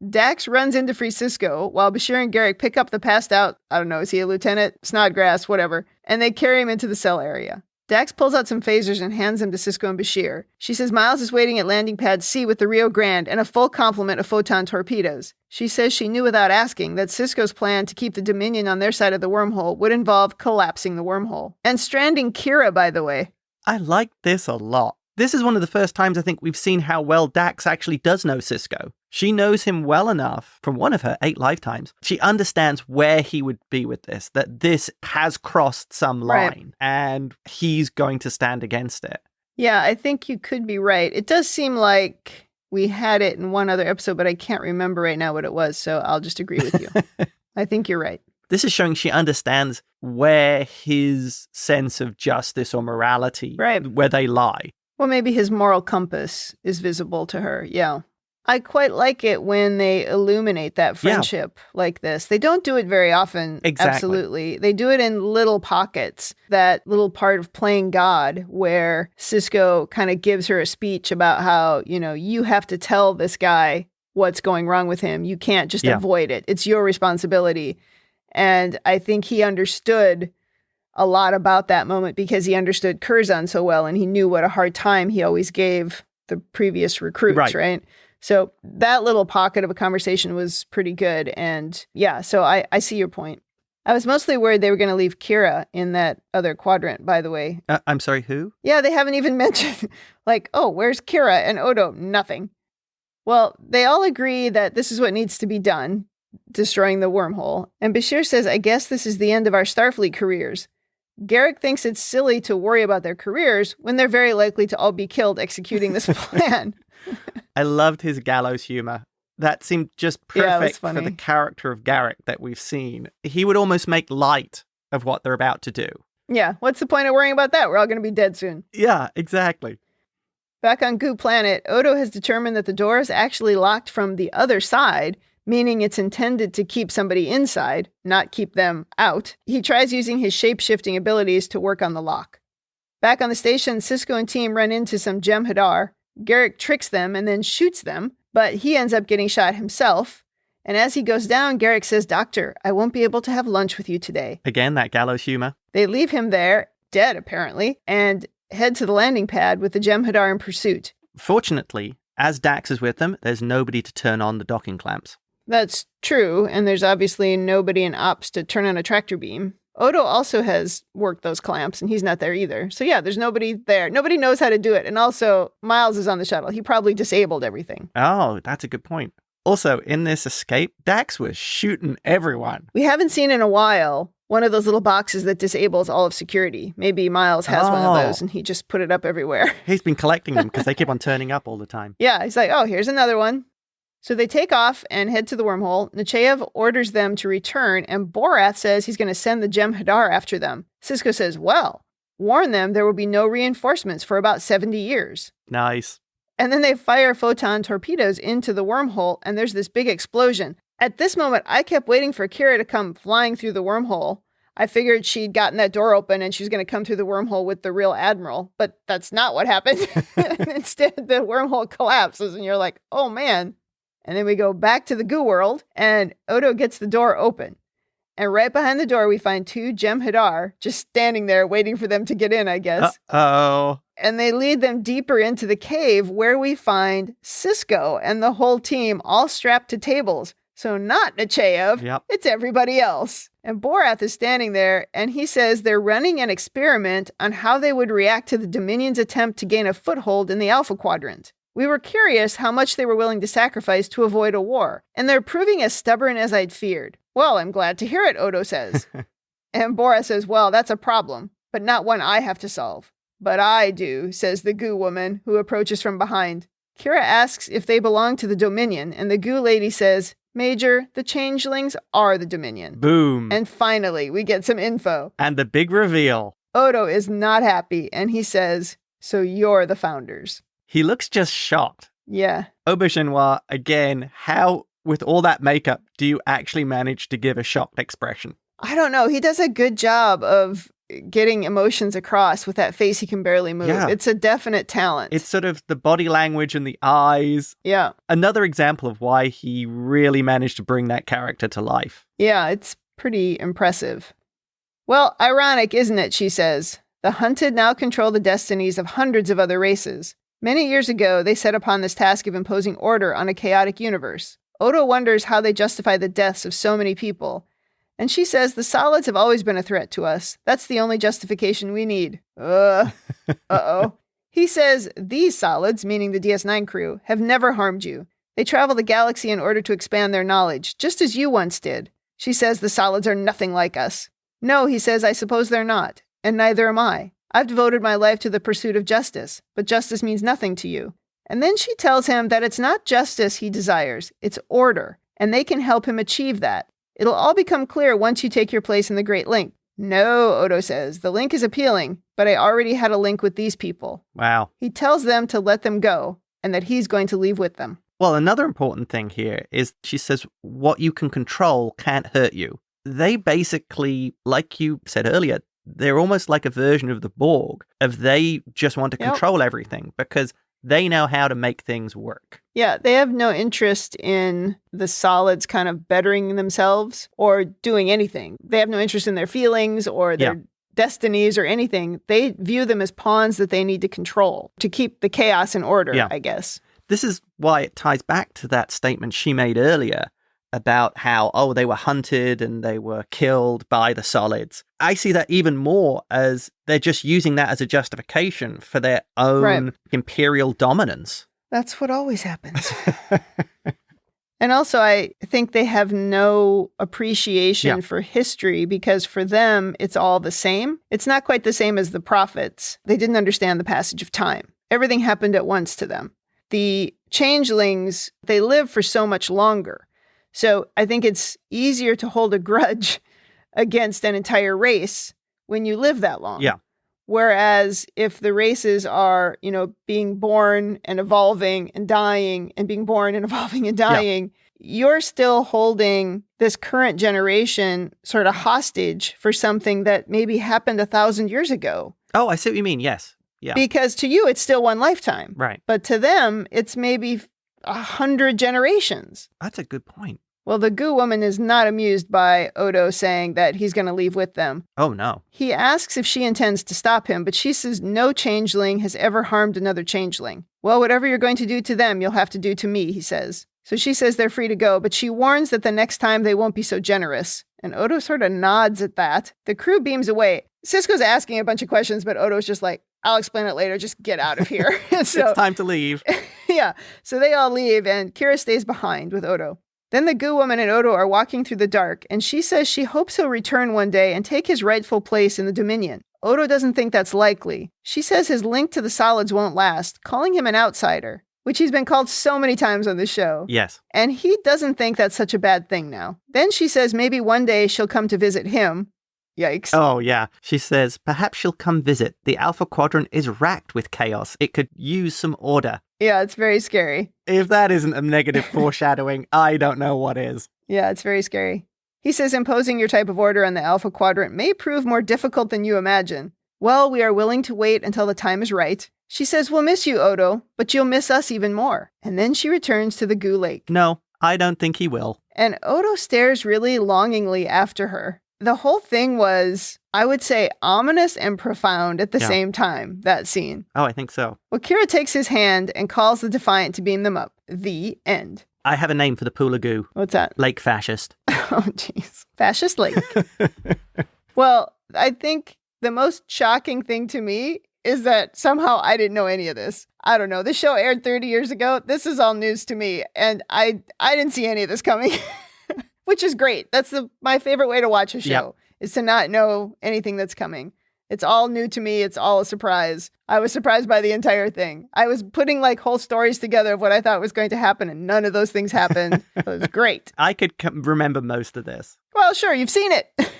Dax runs in to free Sisko, while Bashir and Garrick pick up the passed out, I don't know, is he a lieutenant? Snodgrass, whatever, and they carry him into the cell area. Dax pulls out some phasers and hands them to Sisko and Bashir. She says Miles is waiting at landing pad C with the Rio Grande and a full complement of photon torpedoes. She says she knew without asking that Sisko's plan to keep the Dominion on their side of the wormhole would involve collapsing the wormhole. And stranding Kira, by the way. I like this a lot. This is one of the first times I think we've seen how well Dax actually does know Sisko. She knows him well enough from one of her 8 lifetimes. She understands where he would be with this, that this has crossed some line and he's going to stand against it. Yeah, I think you could be right. It does seem like we had it in one other episode, but I can't remember right now what it was, so I'll just agree with you. I think you're right. This is showing she understands where his sense of justice or morality, where they lie. Well, maybe his moral compass is visible to her, yeah. I quite like it when they illuminate that friendship like this. They don't do it very often, absolutely. They do it in little pockets, that little part of playing God where Sisko kind of gives her a speech about how, you have to tell this guy what's going wrong with him. You can't just avoid it. It's your responsibility. And I think he understood a lot about that moment because he understood Curzon so well and he knew what a hard time he always gave the previous recruits, right? So that little pocket of a conversation was pretty good. And yeah, so I see your point. I was mostly worried they were going to leave Kira in that other quadrant, by the way. I'm sorry, who? Yeah, they haven't even mentioned, where's Kira and Odo? Nothing. Well, they all agree that this is what needs to be done, destroying the wormhole. And Bashir says, I guess this is the end of our Starfleet careers. Garak thinks it's silly to worry about their careers when they're very likely to all be killed executing this plan. I loved his gallows humor. That seemed just perfect for the character of Garak that we've seen. He would almost make light of what they're about to do. Yeah, what's the point of worrying about that? We're all going to be dead soon. Yeah, exactly. Back on Goo Planet, Odo has determined that the door is actually locked from the other side, meaning it's intended to keep somebody inside, not keep them out. He tries using his shape-shifting abilities to work on the lock. Back on the station, Sisko and team run into some Jem'Hadar. Garak tricks them and then shoots them, but he ends up getting shot himself. And as he goes down, Garak says, Doctor, I won't be able to have lunch with you today. Again, that gallows humor. They leave him there, dead apparently, and head to the landing pad with the Jem'Hadar in pursuit. Fortunately, as Dax is with them, there's nobody to turn on the docking clamps. That's true, and there's obviously nobody in ops to turn on a tractor beam. Odo also has worked those clamps, and he's not there either. So yeah, there's nobody there. Nobody knows how to do it. And also, Miles is on the shuttle. He probably disabled everything. Oh, that's a good point. Also, in this escape, Dax was shooting everyone. We haven't seen in a while one of those little boxes that disables all of security. Maybe Miles has one of those, and he just put it up everywhere. He's been collecting them because they keep on turning up all the time. Yeah, he's like, oh, here's another one. So they take off and head to the wormhole. Nechayev orders them to return, and Borath says he's going to send the Jem'Hadar after them. Sisko says, well, warn them there will be no reinforcements for about 70 years. Nice. And then they fire photon torpedoes into the wormhole, and there's this big explosion. At this moment, I kept waiting for Kira to come flying through the wormhole. I figured she'd gotten that door open and she was going to come through the wormhole with the real admiral, but that's not what happened. Instead, the wormhole collapses, and you're like, oh man. And then we go back to the goo world, and Odo gets the door open. And right behind the door, we find two Jem'Hadar just standing there waiting for them to get in, I guess. Uh-oh. And they lead them deeper into the cave where we find Sisko and the whole team all strapped to tables. So not Nechayev, It's everybody else. And Borath is standing there, and he says they're running an experiment on how they would react to the Dominion's attempt to gain a foothold in the Alpha Quadrant. We were curious how much they were willing to sacrifice to avoid a war, and they're proving as stubborn as I'd feared. Well, I'm glad to hear it, Odo says. And Borath says, well, that's a problem, but not one I have to solve. But I do, says the goo woman, who approaches from behind. Kira asks if they belong to the Dominion, and the goo lady says, Major, the changelings are the Dominion. Boom. And finally, we get some info. And the big reveal. Odo is not happy, and he says, so you're the founders. He looks just shocked. Yeah. Auberginois, again, how, with all that makeup, do you actually manage to give a shocked expression? I don't know. He does a good job of getting emotions across with that face he can barely move. Yeah. It's a definite talent. It's sort of the body language and the eyes. Yeah. Another example of why he really managed to bring that character to life. Yeah, it's pretty impressive. Well, ironic, isn't it, she says. The hunted now control the destinies of hundreds of other races. Many years ago, they set upon this task of imposing order on a chaotic universe. Odo wonders how they justify the deaths of so many people. And she says the solids have always been a threat to us. That's the only justification we need. Uh-oh. He says these solids, meaning the DS9 crew, have never harmed you. They travel the galaxy in order to expand their knowledge, just as you once did. She says the solids are nothing like us. No, he says, I suppose they're not. And neither am I. I've devoted my life to the pursuit of justice, but justice means nothing to you. And then she tells him that it's not justice he desires, it's order, and they can help him achieve that. It'll all become clear once you take your place in the Great Link. No, Odo says, the link is appealing, but I already had a link with these people. Wow. He tells them to let them go, and that he's going to leave with them. Well, another important thing here is she says, what you can control can't hurt you. They basically, like you said earlier, they're almost like a version of the Borg, they just want to control everything because they know how to make things work. Yeah, they have no interest in the solids kind of bettering themselves or doing anything. They have no interest in their feelings or their destinies or anything. They view them as pawns that they need to control to keep the chaos in order, I guess. This is why it ties back to that statement she made earlier about how, they were hunted and they were killed by the solids. I see that even more as they're just using that as a justification for their own imperial dominance. That's what always happens. And also, I think they have no appreciation for history because for them, it's all the same. It's not quite the same as the prophets. They didn't understand the passage of time. Everything happened at once to them. The changelings, they live for so much longer. So I think it's easier to hold a grudge against an entire race when you live that long. Yeah. Whereas if the races are, being born and evolving and dying and being born and evolving and dying, you're still holding this current generation sort of hostage for something that maybe happened 1,000 years ago. Oh, I see what you mean. Yes. Yeah. Because to you, it's still one lifetime. Right. But to them, it's maybe 100 generations. That's a good point. Well, the Goo woman is not amused by Odo saying that he's going to leave with them. Oh, no. He asks if she intends to stop him, but she says no changeling has ever harmed another changeling. Well, whatever you're going to do to them, you'll have to do to me, he says. So she says they're free to go, but she warns that the next time they won't be so generous. And Odo sort of nods at that. The crew beams away. Sisko's asking a bunch of questions, but Odo's just like, I'll explain it later. Just get out of here. So, it's time to leave. Yeah. So they all leave, and Kira stays behind with Odo. Then the Goo woman and Odo are walking through the dark, and she says she hopes he'll return one day and take his rightful place in the Dominion. Odo doesn't think that's likely. She says his link to the solids won't last, calling him an outsider, which he's been called so many times on the show. Yes. And he doesn't think that's such a bad thing now. Then she says maybe one day she'll come to visit him. Yikes. Oh, yeah. She says, perhaps she'll come visit. The Alpha Quadrant is racked with chaos. It could use some order. Yeah, it's very scary. If that isn't a negative foreshadowing, I don't know what is. Yeah, it's very scary. He says imposing your type of order on the Alpha Quadrant may prove more difficult than you imagine. Well, we are willing to wait until the time is right. She says, we'll miss you, Odo, but you'll miss us even more. And then she returns to the Goo Lake. No, I don't think he will. And Odo stares really longingly after her. The whole thing was, I would say, ominous and profound at the same time, that scene. Oh, I think so. Well, Kira takes his hand and calls the Defiant to beam them up. The end. I have a name for the pool of goo. What's that? Lake Fascist. Oh, jeez. Fascist Lake. Well, I think the most shocking thing to me is that somehow I didn't know any of this. I don't know. This show aired 30 years ago. This is all news to me. And I didn't see any of this coming. Which is great. That's my favorite way to watch a show, is to not know anything that's coming. It's all new to me. It's all a surprise. I was surprised by the entire thing. I was putting like whole stories together of what I thought was going to happen, and none of those things happened. It was great. I could remember most of this. Well, sure. You've seen it.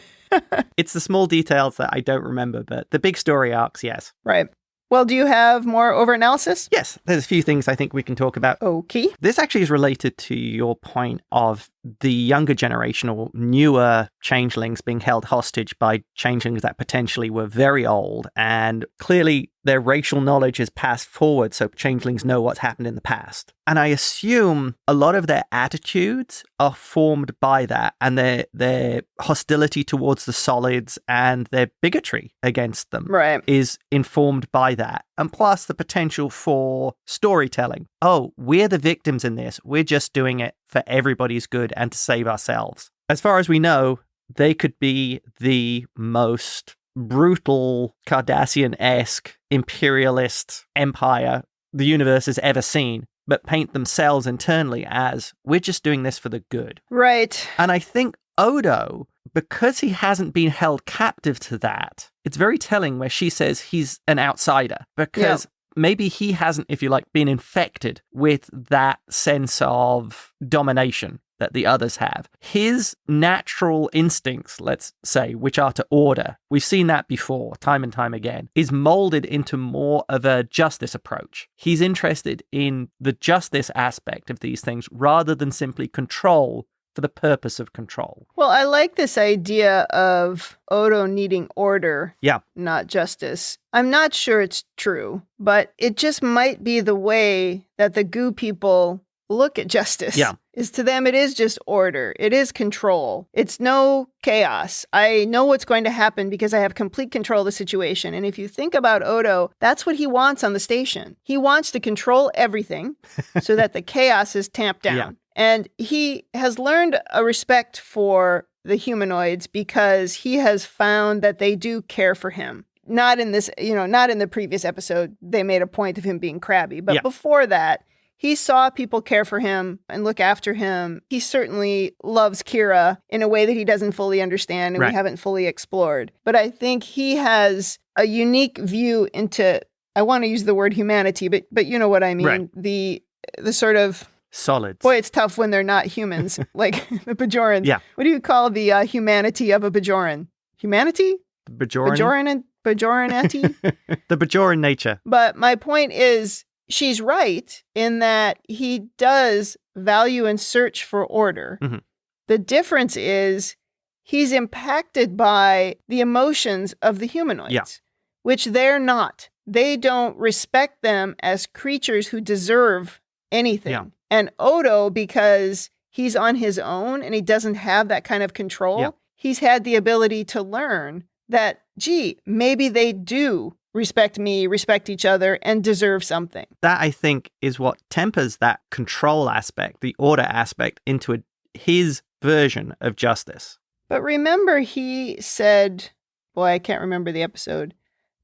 It's the small details that I don't remember, but the big story arcs, yes. Right. Well, do you have more over-analysis? Yes, there's a few things I think we can talk about. Okay. This actually is related to your point of the younger generation or newer changelings being held hostage by changelings that potentially were very old. And clearly their racial knowledge is passed forward, so changelings know what's happened in the past. And I assume a lot of their attitudes are formed by that, and their hostility towards the solids and their bigotry against them is informed by that. And plus the potential for storytelling. Oh, we're the victims in this. We're just doing it for everybody's good and to save ourselves. As far as we know, they could be the most brutal Cardassian-esque imperialist empire the universe has ever seen, but paint themselves internally as, we're just doing this for the good. Right. And I think Odo, because he hasn't been held captive to that, it's very telling where she says he's an outsider because maybe he hasn't, if you like, been infected with that sense of domination that the others have. His natural instincts, let's say, which are to order, we've seen that before, time and time again, is molded into more of a justice approach. He's interested in the justice aspect of these things rather than simply control for the purpose of control. Well, I like this idea of Odo needing order, not justice. I'm not sure it's true, but it just might be the way that the Goo people look at justice. Is to them, it is just order. It is control. It's no chaos. I know what's going to happen because I have complete control of the situation. And if you think about Odo, that's what he wants on the station. He wants to control everything so that the chaos is tamped down. And he has learned a respect for the humanoids because he has found that they do care for him. Not in this, not in the previous episode, they made a point of him being crabby. But before that, he saw people care for him and look after him. He certainly loves Kira in a way that he doesn't fully understand and we haven't fully explored. But I think he has a unique view into, I want to use the word humanity, but you know what I mean. The sort of solids. Boy, it's tough when they're not humans, like the Bajorans. What do you call the humanity of a Bajoran? Humanity? Bajoran? Bajoranity? The Bajoran nature. But my point is, she's right in that he does value and search for order. Mm-hmm. The difference is he's impacted by the emotions of the humanoids, which they're not. They don't respect them as creatures who deserve anything. And Odo, because he's on his own and he doesn't have that kind of control, he's had the ability to learn that, gee, maybe they do respect me, respect each other, and deserve something. That, I think, is what tempers that control aspect, the order aspect, into his version of justice. But remember, he said, boy, I can't remember the episode,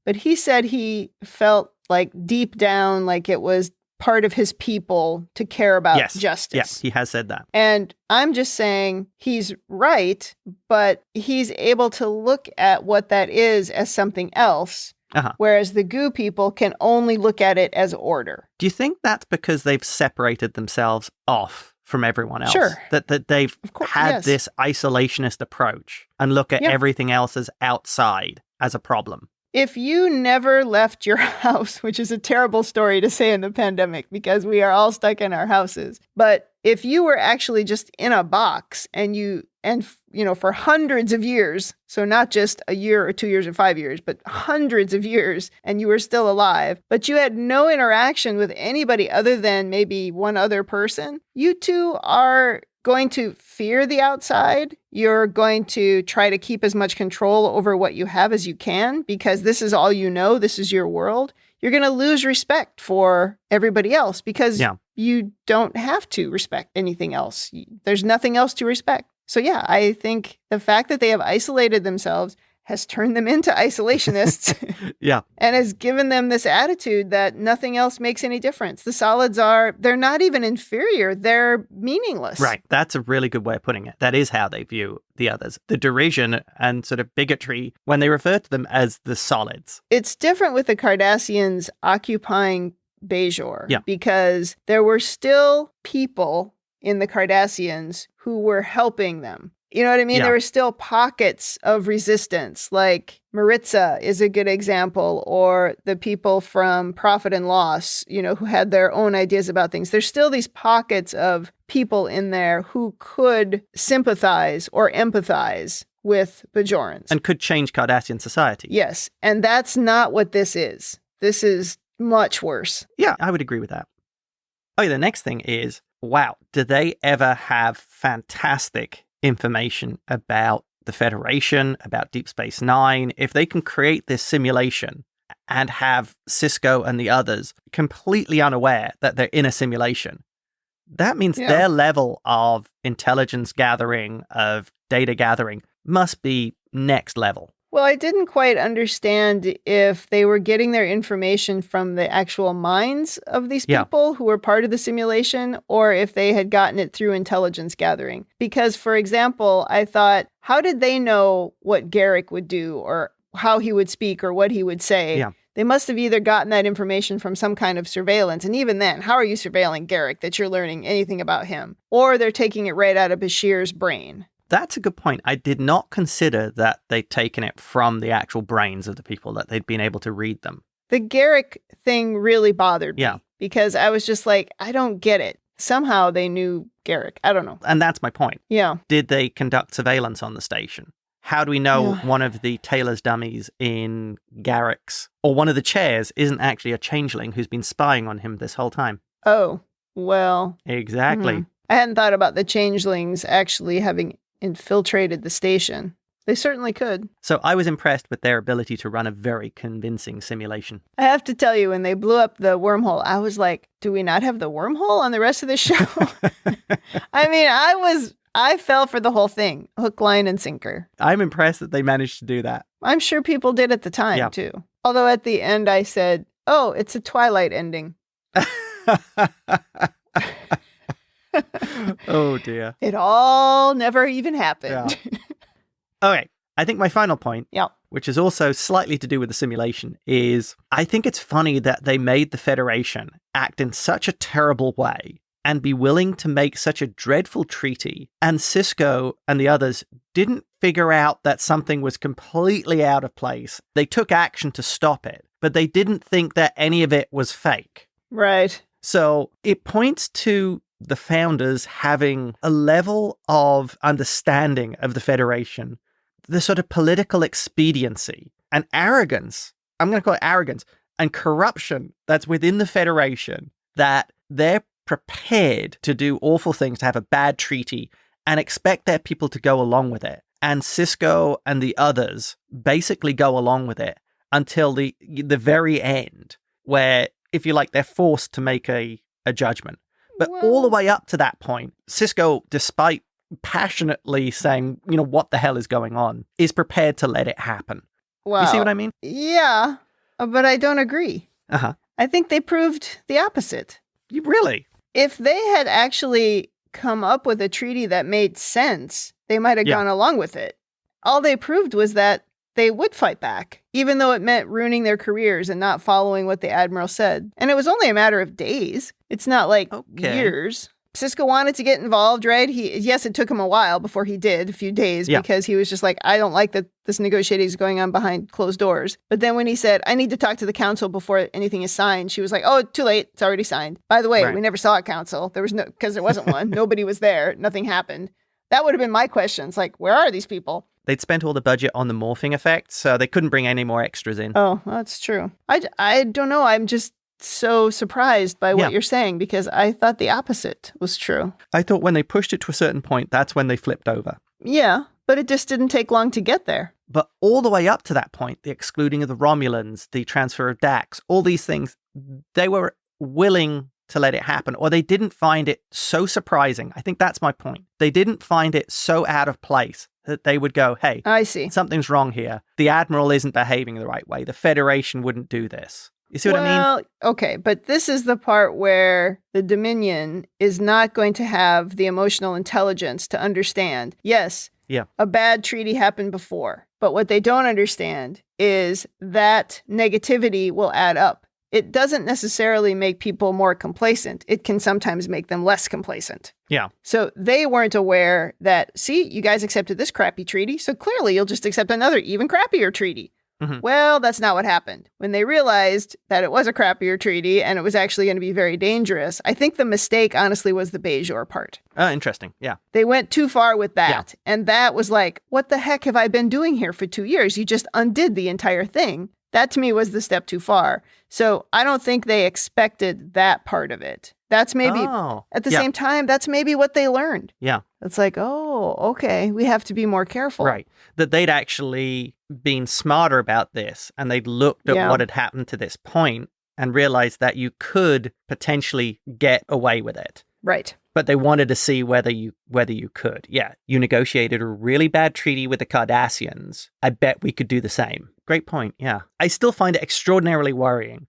but he said he felt like deep down, like it was part of his people to care about justice. Yes, he has said that. And I'm just saying he's right, but he's able to look at what that is as something else. Whereas the Goo people can only look at it as order. Do you think that's because they've separated themselves off from everyone else? Sure. That they've had this isolationist approach and look at everything else as outside, as a problem? If you never left your house, which is a terrible story to say in the pandemic because we are all stuck in our houses, but if you were actually just in a box and for hundreds of years, so not just a year or 2 years or 5 years, but hundreds of years, and you were still alive, but you had no interaction with anybody other than maybe one other person, you two are going to fear the outside. You're going to try to keep as much control over what you have as you can because this is all you know. This is your world. You're going to lose respect for everybody else because you don't have to respect anything else. There's nothing else to respect. So I think the fact that they have isolated themselves has turned them into isolationists and has given them this attitude that nothing else makes any difference. The solids they're not even inferior. They're meaningless. Right. That's a really good way of putting it. That is how they view the others. The derision and sort of bigotry when they refer to them as the solids. It's different with the Cardassians occupying Bajor because there were still people in the Cardassians who were helping them. You know what I mean? There were still pockets of resistance, like Maritza is a good example, or the people from Profit and Loss, who had their own ideas about things. There's still these pockets of people in there who could sympathize or empathize with Bajorans. And could change Cardassian society. Yes, and that's not what this is. This is much worse. Yeah, I would agree with that. Okay, the next thing is, wow, do they ever have fantastic information about the Federation, about Deep Space Nine? If they can create this simulation and have Sisko and the others completely unaware that they're in a simulation, that means their level of intelligence gathering, of data gathering, must be next level. Well, I didn't quite understand if they were getting their information from the actual minds of these people who were part of the simulation, or if they had gotten it through intelligence gathering. Because, for example, I thought, how did they know what Garrick would do or how he would speak or what he would say? Yeah. They must have either gotten that information from some kind of surveillance. And even then, how are you surveilling Garrick that you're learning anything about him? Or they're taking it right out of Bashir's brain. That's a good point. I did not consider that they'd taken it from the actual brains of the people, that they'd been able to read them. The Garrick thing really bothered me. Yeah. Because I was just like, I don't get it. Somehow they knew Garrick. I don't know. And that's my point. Yeah. Did they conduct surveillance on the station? How do we know one of the tailor's dummies in Garrick's, or one of the chairs, isn't actually a changeling who's been spying on him this whole time? Oh, well. Exactly. I hadn't thought about the changelings actually having infiltrated the station. They certainly could. So I was impressed with their ability to run a very convincing simulation. I have to tell you, when they blew up the wormhole, I was like, do we not have the wormhole on the rest of the show? I mean, I fell for the whole thing. Hook, line, and sinker. I'm impressed that they managed to do that. I'm sure people did at the time, too. Although at the end I said, oh, it's a Twilight ending. Oh, dear. It all never even happened. Yeah. Okay, I think my final point, which is also slightly to do with the simulation, is I think it's funny that they made the Federation act in such a terrible way and be willing to make such a dreadful treaty, and Sisko and the others didn't figure out that something was completely out of place. They took action to stop it, but they didn't think that any of it was fake. Right. So it points to the founders having a level of understanding of the Federation, the sort of political expediency and arrogance, I'm going to call it arrogance, and corruption that's within the Federation, that they're prepared to do awful things, to have a bad treaty, and expect their people to go along with it. And Sisko and the others basically go along with it until the very end, where, if you like, they're forced to make a judgment. But all the way up to that point, Sisko, despite passionately saying, what the hell is going on, is prepared to let it happen. Well, you see what I mean? Yeah, but I don't agree. Uh-huh. I think they proved the opposite. You really? If they had actually come up with a treaty that made sense, they might have gone along with it. All they proved was that they would fight back, even though it meant ruining their careers and not following what the Admiral said. And it was only a matter of days. It's not like years. Sisko wanted to get involved, right? Yes, it took him a while before he did, a few days, because he was just like, I don't like that this negotiating is going on behind closed doors. But then when he said, I need to talk to the council before anything is signed, she was like, oh, too late. It's already signed. By the way, we never saw a council. There was no, because there wasn't one. Nobody was there. Nothing happened. That would have been my question. It's like, where are these people? They'd spent all the budget on the morphing effect, so they couldn't bring any more extras in. Oh, that's true. I don't know. I'm just so surprised by what you're saying, because I thought the opposite was true. I thought when they pushed it to a certain point, that's when they flipped over. Yeah, but it just didn't take long to get there. But all the way up to that point, the excluding of the Romulans, the transfer of Dax, all these things, they were willing to let it happen, or they didn't find it so surprising. I think that's my point. They didn't find it so out of place that they would go, hey, I see. Something's wrong here. The Admiral isn't behaving the right way. The Federation wouldn't do this. You see what I mean? Well, okay, but this is the part where the Dominion is not going to have the emotional intelligence to understand. Yes, a bad treaty happened before, but what they don't understand is that negativity will add up. It doesn't necessarily make people more complacent. It can sometimes make them less complacent. Yeah. So they weren't aware that, see, you guys accepted this crappy treaty, so clearly you'll just accept another even crappier treaty. Mm-hmm. Well, that's not what happened. When they realized that it was a crappier treaty and it was actually going to be very dangerous, I think the mistake, honestly, was the Bajor part. Oh, interesting. Yeah. They went too far with that. Yeah. And that was like, what the heck have I been doing here for 2 years? You just undid the entire thing. That to me was the step too far. So I don't think they expected that part of it. That's maybe, at the same time, that's maybe what they learned. Yeah. It's like, oh, okay, we have to be more careful. Right. That they'd actually been smarter about this, and they'd looked at what had happened to this point and realized that you could potentially get away with it. Right. But they wanted to see whether you could. Yeah, you negotiated a really bad treaty with the Cardassians. I bet we could do the same. Great point, yeah. I still find it extraordinarily worrying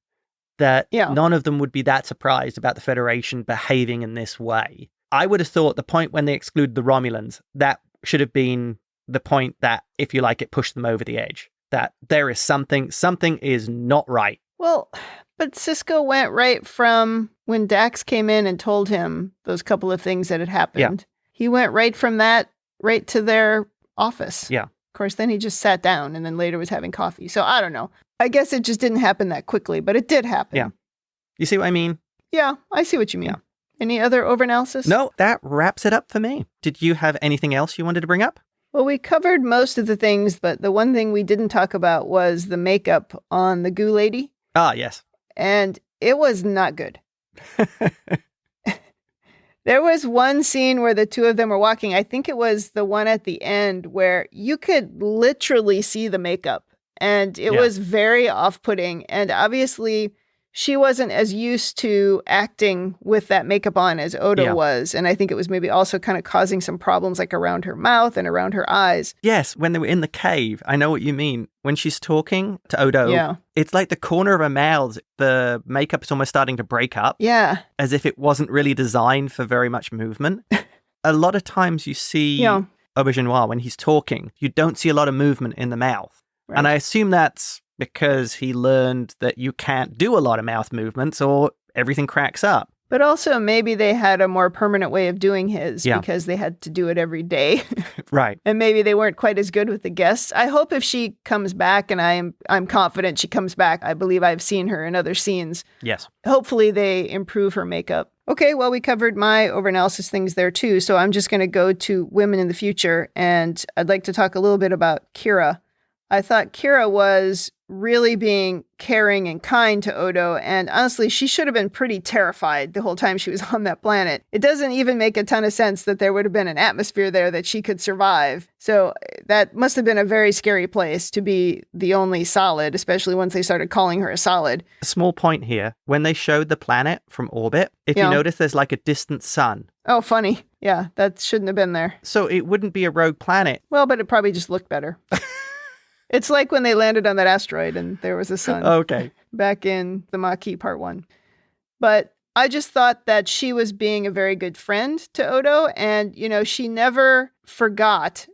that none of them would be that surprised about the Federation behaving in this way. I would have thought the point when they exclude the Romulans, that should have been the point that, if you like, it pushed them over the edge. That there is something is not right. Well, but Sisko went right from when Dax came in and told him those couple of things that had happened. Yeah. He went right from that right to their office. Yeah. Of course, then he just sat down and then later was having coffee. So I don't know. I guess it just didn't happen that quickly, but it did happen. Yeah. You see what I mean? Yeah, I see what you mean. Yeah. Any other overanalysis? No, that wraps it up for me. Did you have anything else you wanted to bring up? Well, we covered most of the things, but the one thing we didn't talk about was the makeup on the Goo lady. Ah, yes. And it was not good. There was one scene where the two of them were walking. I think it was the one at the end where you could literally see the makeup. And it was very off-putting. And obviously, she wasn't as used to acting with that makeup on as Odo was. And I think it was maybe also kind of causing some problems like around her mouth and around her eyes. Yes, when they were in the cave. I know what you mean. When she's talking to Odo, it's like the corner of her mouth, the makeup is almost starting to break up. Yeah. As if it wasn't really designed for very much movement. A lot of times you see Auberginois, when he's talking, you don't see a lot of movement in the mouth. Right. And I assume that's because he learned that you can't do a lot of mouth movements or everything cracks up. But also maybe they had a more permanent way of doing his because they had to do it every day. Right. And maybe they weren't quite as good with the guests. I hope if she comes back, and I'm confident she comes back. I believe I've seen her in other scenes. Yes. Hopefully they improve her makeup. Okay, well, we covered my overanalysis things there too. So I'm just going to go to women in the future. And I'd like to talk a little bit about Kira. I thought Kira was really being caring and kind to Odo, and honestly, she should have been pretty terrified the whole time she was on that planet. It doesn't even make a ton of sense that there would have been an atmosphere there that she could survive. So that must have been a very scary place to be the only solid, especially once they started calling her a solid. A small point here. When they showed the planet from orbit, if you notice, there's like a distant sun. Oh, funny. Yeah, that shouldn't have been there. So it wouldn't be a rogue planet. Well, but it probably just looked better. It's like when they landed on that asteroid and there was a sun. Okay. Back in the Maquis Part 1. But I just thought that she was being a very good friend to Odo. And, she never forgot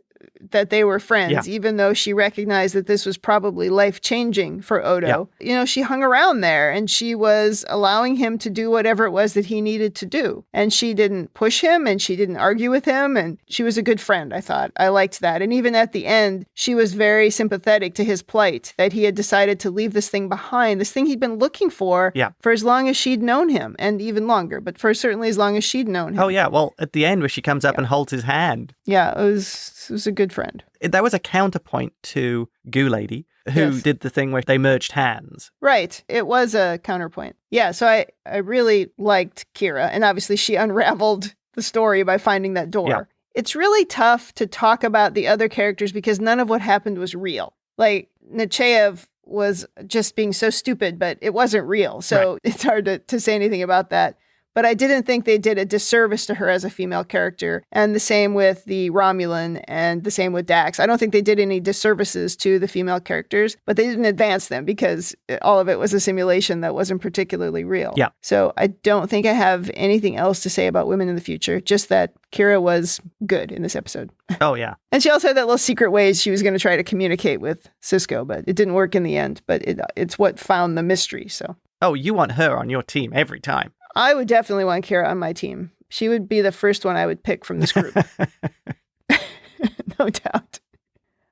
that they were friends, even though she recognized that this was probably life-changing for Odo. Yeah. She hung around there and she was allowing him to do whatever it was that he needed to do. And she didn't push him and she didn't argue with him. And she was a good friend, I thought. I liked that. And even at the end, she was very sympathetic to his plight, that he had decided to leave this thing behind, this thing he'd been looking for as long as she'd known him, and even longer, but for certainly as long as she'd known him. Oh, yeah. Well, at the end where she comes up and holds his hand. Yeah, it was a good friend. That was a counterpoint to Goo Lady, who did the thing where they merged hands. Right. It was a counterpoint. Yeah, so I really liked Kira, and obviously she unraveled the story by finding that door. Yeah. It's really tough to talk about the other characters because none of what happened was real. Like, Nechayev was just being so stupid, but it wasn't real, so it's hard to say anything about that. But I didn't think they did a disservice to her as a female character. And the same with the Romulan and the same with Dax. I don't think they did any disservices to the female characters, but they didn't advance them because all of it was a simulation that wasn't particularly real. Yeah. So I don't think I have anything else to say about women in the future, just that Kira was good in this episode. Oh, yeah. And she also had that little secret ways she was going to try to communicate with Sisko, but it didn't work in the end. But it's what found the mystery, so. Oh, you want her on your team every time. I would definitely want Kira on my team. She would be the first one I would pick from this group. No doubt.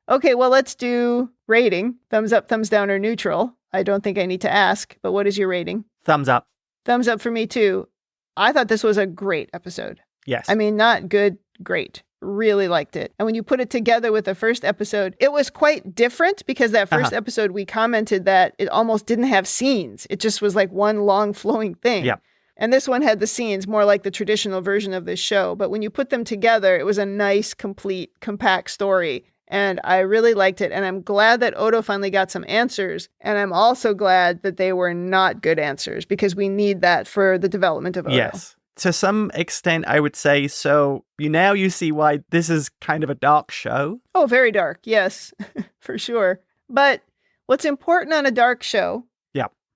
Okay, well, let's do rating. Thumbs up, thumbs down, or neutral. I don't think I need to ask, but what is your rating? Thumbs up. Thumbs up for me, too. I thought this was a great episode. Yes. I mean, not good, great. Really liked it. And when you put it together with the first episode, it was quite different because that first episode, we commented that it almost didn't have scenes. It just was like one long flowing thing. Yeah. And this one had the scenes, more like the traditional version of this show. But when you put them together, it was a nice, complete, compact story. And I really liked it. And I'm glad that Odo finally got some answers. And I'm also glad that they were not good answers because we need that for the development of Odo. Yes. To some extent, I would say so. You see why this is kind of a dark show. Oh, very dark. Yes, for sure. But what's important on a dark show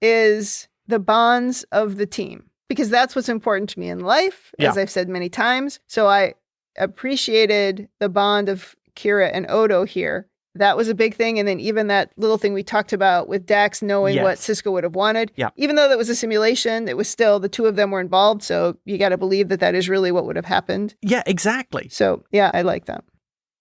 is the bonds of the team, because that's what's important to me in life, as I've said many times. So I appreciated the bond of Kira and Odo here. That was a big thing. And then even that little thing we talked about with Dax knowing what Sisko would have wanted. Yeah. Even though that was a simulation, it was still the two of them were involved. So you got to believe that that is really what would have happened. Yeah, exactly. So yeah, I like that.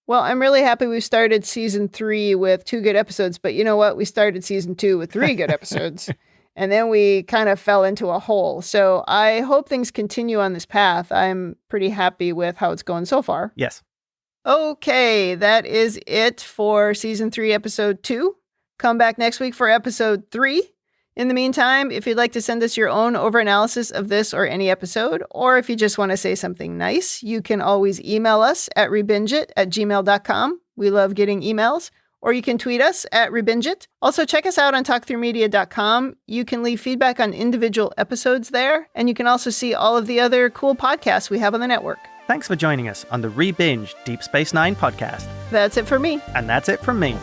Well, I'm really happy we started season 3 with 2 good episodes. But you know what? We started season 2 with 3 good episodes. And then we kind of fell into a hole. So I hope things continue on this path. I'm pretty happy with how it's going so far. Yes. Okay, that is it for season 3, episode 2. Come back next week for episode 3. In the meantime, if you'd like to send us your own overanalysis of this or any episode, or if you just want to say something nice, you can always email us at rebingeit@gmail.com. We love getting emails. Or you can tweet us at Rebingeit. Also, check us out on talkthroughmedia.com. You can leave feedback on individual episodes there, and you can also see all of the other cool podcasts we have on the network. Thanks for joining us on the Rebinge Deep Space Nine podcast. That's it for me. And that's it from me.